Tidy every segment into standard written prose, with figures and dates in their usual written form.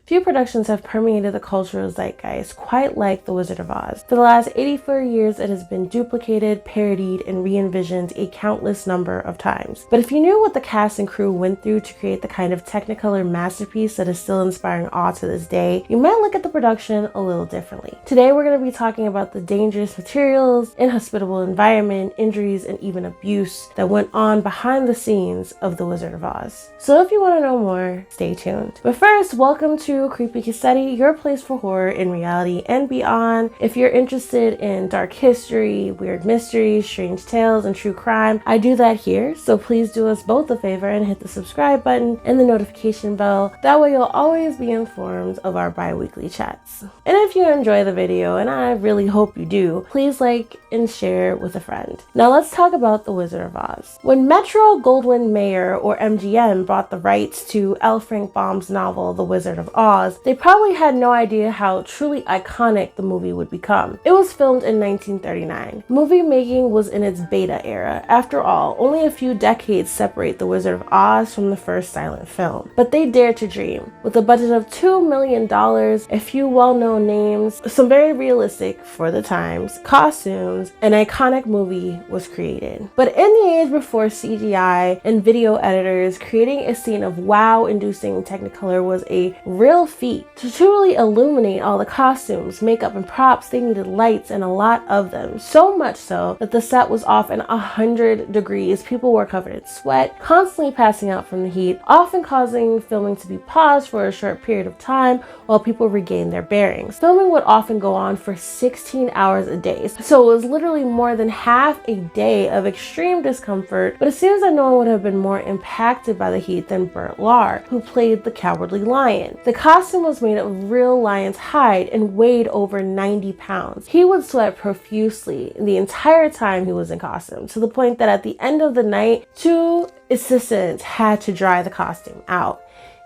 Few productions have permeated the cultural zeitgeist quite like The Wizard of Oz. For the last 84 years, it has been duplicated, parodied, and re-envisioned a countless number of times. But if you knew what the cast and crew went through to create the kind of Technicolor masterpiece that is still inspiring awe to this day, you might look at the production a little differently. Today, we're going to be talking about the dangerous materials, inhospitable environment, injuries, and even abuse that went on behind the scenes of The Wizard of Oz. So if you want to know more, stay tuned. But first, welcome to Creepycassettiyt, your place for horror in reality and beyond. If you're interested in dark history, weird mysteries, strange tales, and true crime, I do that here. So please do us both a favor and hit the subscribe button and the notification bell. That way you'll always be informed of our bi-weekly chats. And if you enjoy the video, and I really hope you do, please like and share with a friend. Now let's talk about The Wizard of Oz. When Metro-Goldwyn-Mayer, or MGM, bought the rights to L. Frank Baum's novel The Wizard of Oz, they probably had no idea how truly iconic the movie would become. It was filmed in 1939. Movie making was in its beta era. After all, only a few decades separate The Wizard of Oz from the first silent film. But they dared to dream. With a budget of $2 million, a few well-known names, some very realistic, for the times, costumes, an iconic movie was created. But in the age before CGI and video editors, creating a scene of wow-inducing Technicolor was a real feat. To truly illuminate all the costumes, makeup, and props, they needed lights, and a lot of them. So much so that the set was often 100 degrees. People were covered in sweat, constantly passing out from the heat, often causing filming to be paused for a short period of time while people regained their bearings. Filming would often go on for 16 hours a day, so it was literally more than half a day of extreme discomfort. But it seems that no one would have been more impacted by the heat than Burt Lahr, who played the Cowardly Lion. The costume was made of real lion's hide and weighed over 90 pounds. He would sweat profusely the entire time he was in costume, to the point that at the end of the night, 2 assistants had to dry the costume out.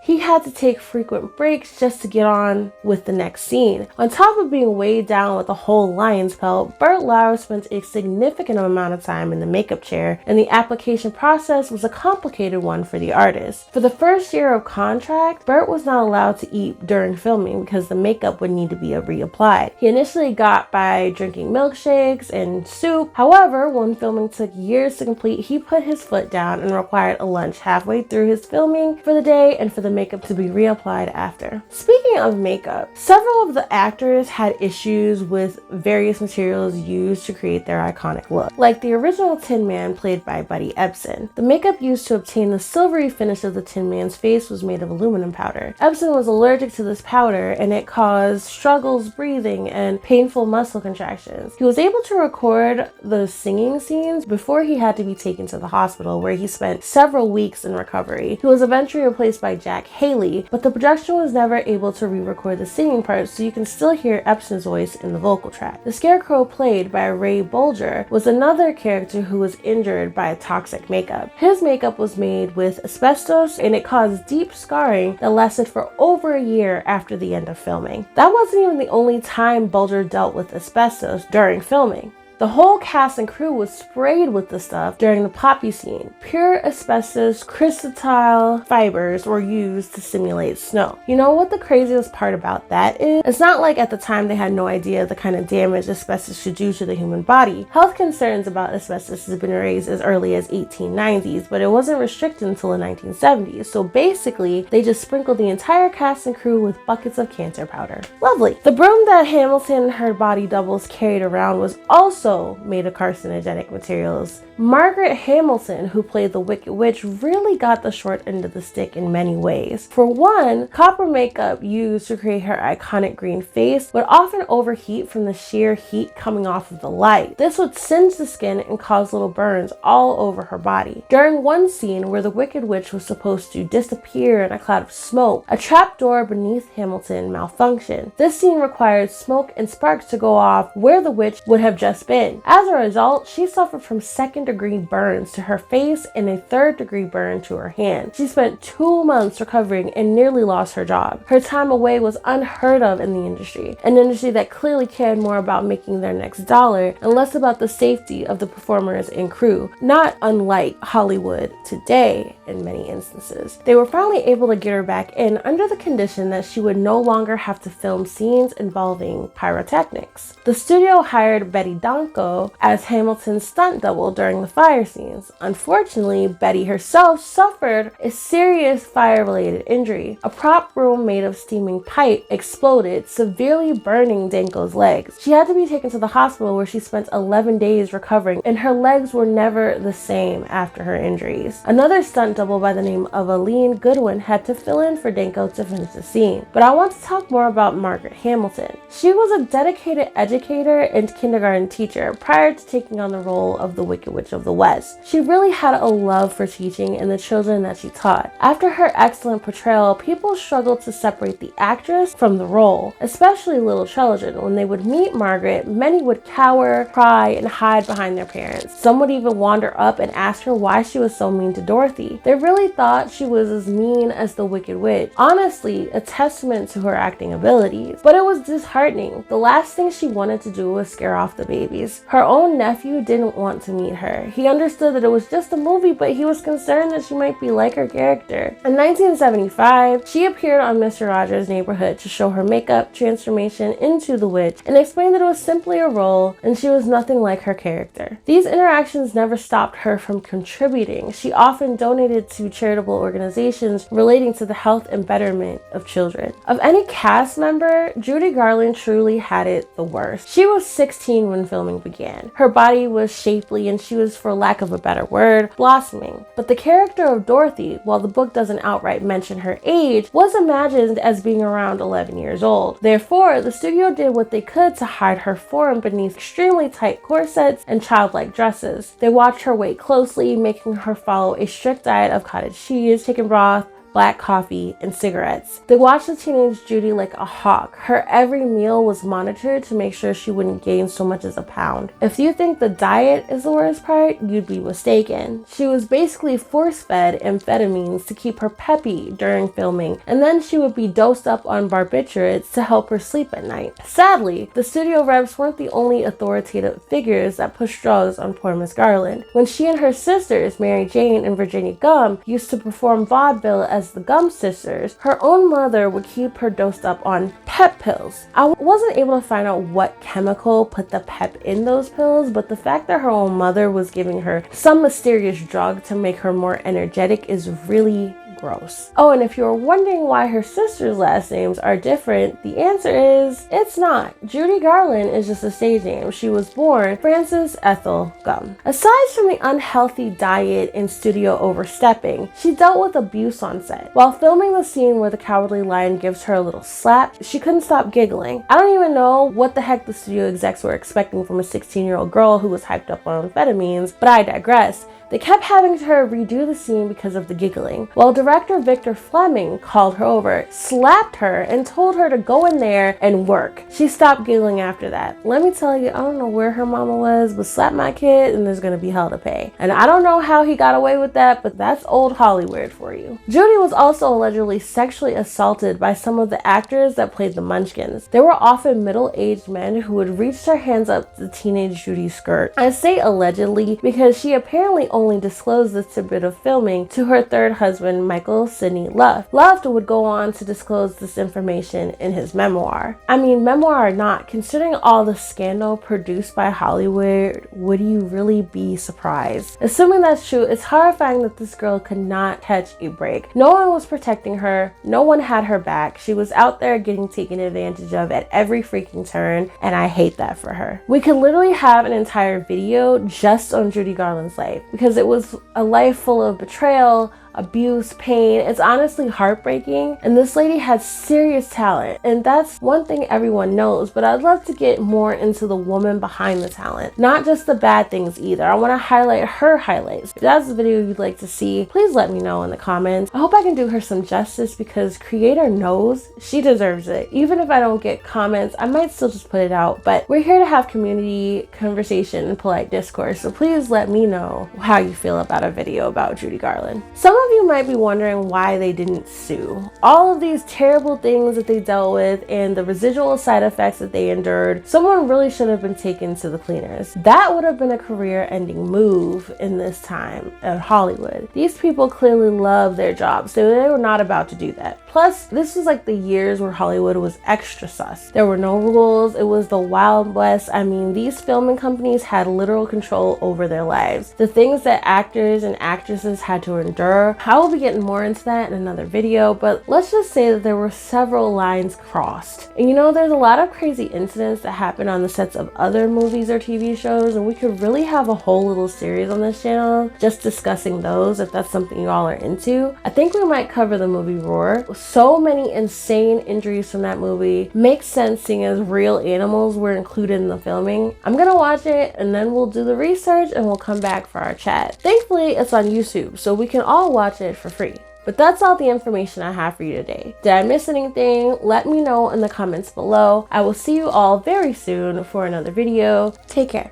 He had to take frequent breaks just to get on with the next scene. On top of being weighed down with a whole lion's pelt, Burt Lahr spent a significant amount of time in the makeup chair, and the application process was a complicated one for the artist. For the first year of contract, Burt was not allowed to eat during filming because the makeup would need to be reapplied. He initially got by drinking milkshakes and soup. However, when filming took years to complete, he put his foot down and required a lunch halfway through his filming for the day and for the makeup to be reapplied after. Speaking of makeup, several of the actors had issues with various materials used to create their iconic look. Like the original Tin Man, played by Buddy Ebsen. The makeup used to obtain the silvery finish of the Tin Man's face was made of aluminum powder. Ebsen was allergic to this powder, and it caused struggles breathing and painful muscle contractions. He was able to record the singing scenes before he had to be taken to the hospital, where he spent several weeks in recovery. He was eventually replaced by Jack Haley, but the production was never able to re-record the singing parts, so you can still hear Ebsen's voice in the vocal track. The Scarecrow, played by Ray Bolger, was another character who was injured by toxic makeup. His makeup was made with asbestos, and it caused deep scarring that lasted for over a year after the end of filming. That wasn't even the only time Bolger dealt with asbestos during filming. The whole cast and crew was sprayed with the stuff during the poppy scene. Pure asbestos crystalline fibers were used to simulate snow. You know what the craziest part about that is? It's not like at the time they had no idea the kind of damage asbestos should do to the human body. Health concerns about asbestos has been raised as early as 1890s, but it wasn't restricted until the 1970s. So basically, they just sprinkled the entire cast and crew with buckets of cancer powder. Lovely. The broom that Hamilton and her body doubles carried around was also made of carcinogenic materials. Margaret Hamilton, who played the Wicked Witch, really got the short end of the stick in many ways. For one, copper makeup used to create her iconic green face would often overheat from the sheer heat coming off of the light. This would singe the skin and cause little burns all over her body. During one scene where the Wicked Witch was supposed to disappear in a cloud of smoke, a trapdoor beneath Hamilton malfunctioned. This scene required smoke and sparks to go off where the witch would have just been, spin. As a result, she suffered from second-degree burns to her face and a third-degree burn to her hand. She spent 2 months recovering and nearly lost her job. Her time away was unheard of in the industry, an industry that clearly cared more about making their next dollar and less about the safety of the performers and crew, not unlike Hollywood today in many instances. They were finally able to get her back in under the condition that she would no longer have to film scenes involving pyrotechnics. The studio hired Betty Danko as Hamilton's stunt double during the fire scenes. Unfortunately, Betty herself suffered a serious fire-related injury. A prop room made of steaming pipe exploded, severely burning Danko's legs. She had to be taken to the hospital where she spent 11 days recovering, and her legs were never the same after her injuries. Another stunt double by the name of Aline Goodwin had to fill in for Danko to finish the scene. But I want to talk more about Margaret Hamilton. She was a dedicated educator and kindergarten teacher prior to taking on the role of the Wicked Witch of the West. She really had a love for teaching and the children that she taught. After her excellent portrayal, people struggled to separate the actress from the role, especially little children. When they would meet Margaret, many would cower, cry, and hide behind their parents. Some would even wander up and ask her why she was so mean to Dorothy. They really thought she was as mean as the Wicked Witch. Honestly, a testament to her acting abilities. But it was disheartening. The last thing she wanted to do was scare off the babies. Her own nephew didn't want to meet her. He understood that it was just a movie, but he was concerned that she might be like her character. In 1975, she appeared on Mr. Rogers' Neighborhood to show her makeup transformation into the witch and explained that it was simply a role and she was nothing like her character. These interactions never stopped her from contributing. She often donated to charitable organizations relating to the health and betterment of children. Of any cast member, Judy Garland truly had it the worst. She was 16 when filming began. Her body was shapely and she was, for lack of a better word, blossoming. But the character of Dorothy, while the book doesn't outright mention her age, was imagined as being around 11 years old. Therefore, the studio did what they could to hide her form beneath extremely tight corsets and childlike dresses. They watched her weight closely, making her follow a strict diet of cottage cheese, chicken broth, black coffee, and cigarettes. They watched the teenage Judy like a hawk. Her every meal was monitored to make sure she wouldn't gain so much as a pound. If you think the diet is the worst part, you'd be mistaken. She was basically force-fed amphetamines to keep her peppy during filming, and then she would be dosed up on barbiturates to help her sleep at night. Sadly, the studio reps weren't the only authoritative figures that pushed drugs on poor Miss Garland. When she and her sisters, Mary Jane and Virginia Gum, used to perform vaudeville as the Gum Sisters, her own mother would keep her dosed up on pep pills. I wasn't able to find out what chemical put the pep in those pills, but the fact that her own mother was giving her some mysterious drug to make her more energetic is really gross. Oh, and if you're wondering why her sisters' last names are different, the answer is it's not. Judy Garland is just a stage name. She was born Frances Ethel Gum. Aside from the unhealthy diet and studio overstepping, she dealt with abuse on set. While filming the scene where the Cowardly Lion gives her a little slap, she couldn't stop giggling. I don't even know what the heck the studio execs were expecting from a 16-year-old girl who was hyped up on amphetamines, but I digress. They kept having her redo the scene because of the giggling. While director Victor Fleming called her over, slapped her, and told her to go in there and work. She stopped giggling after that. Let me tell you, I don't know where her mama was, but slap my kid and there's gonna be hell to pay. And I don't know how he got away with that, but that's old Hollyweird for you. Judy was also allegedly sexually assaulted by some of the actors that played the Munchkins. They were often middle-aged men who would reach their hands up the teenage Judy's skirt. I say allegedly because she apparently only disclosed this tidbit of filming to her third husband, Michael Sidney Luft. Luft would go on to disclose this information in his memoir. I mean, memoir or not, considering all the scandal produced by Hollywood, would you really be surprised? Assuming that's true, it's horrifying that this girl could not catch a break. No one was protecting her. No one had her back. She was out there getting taken advantage of at every freaking turn, and I hate that for her. We could literally have an entire video just on Judy Garland's life, because it was a life full of betrayal, abuse, pain. It's honestly heartbreaking. And this lady had serious talent. And that's one thing everyone knows, but I'd love to get more into the woman behind the talent. Not just the bad things either. I want to highlight her highlights. If that's the video you'd like to see, please let me know in the comments. I hope I can do her some justice because creator knows she deserves it. Even if I don't get comments, I might still just put it out. But we're here to have community conversation and polite discourse. So please let me know how you feel about a video about Judy Garland. Some of you might be wondering why they didn't sue. All of these terrible things that they dealt with and the residual side effects that they endured, someone really should have been taken to the cleaners. That would have been a career-ending move in this time at Hollywood. These people clearly love their jobs, so they were not about to do that. Plus, this was like the years where Hollywood was extra sus. There were no rules. It was the Wild West. I mean, these filming companies had literal control over their lives. The things that actors and actresses had to endure. I will be getting more into that in another video, but let's just say that there were several lines crossed. And you know, there's a lot of crazy incidents that happen on the sets of other movies or TV shows, and we could really have a whole little series on this channel just discussing those if that's something you all are into. I think we might cover the movie Roar. So many insane injuries from that movie. Makes sense seeing as real animals were included in the filming. I'm gonna watch it and then we'll do the research and we'll come back for our chat. Thankfully, it's on YouTube, so we can all watch it for free. But that's all the information I have for you today. Did I miss anything? Let me know in the comments below. I will see you all very soon for another video. Take care.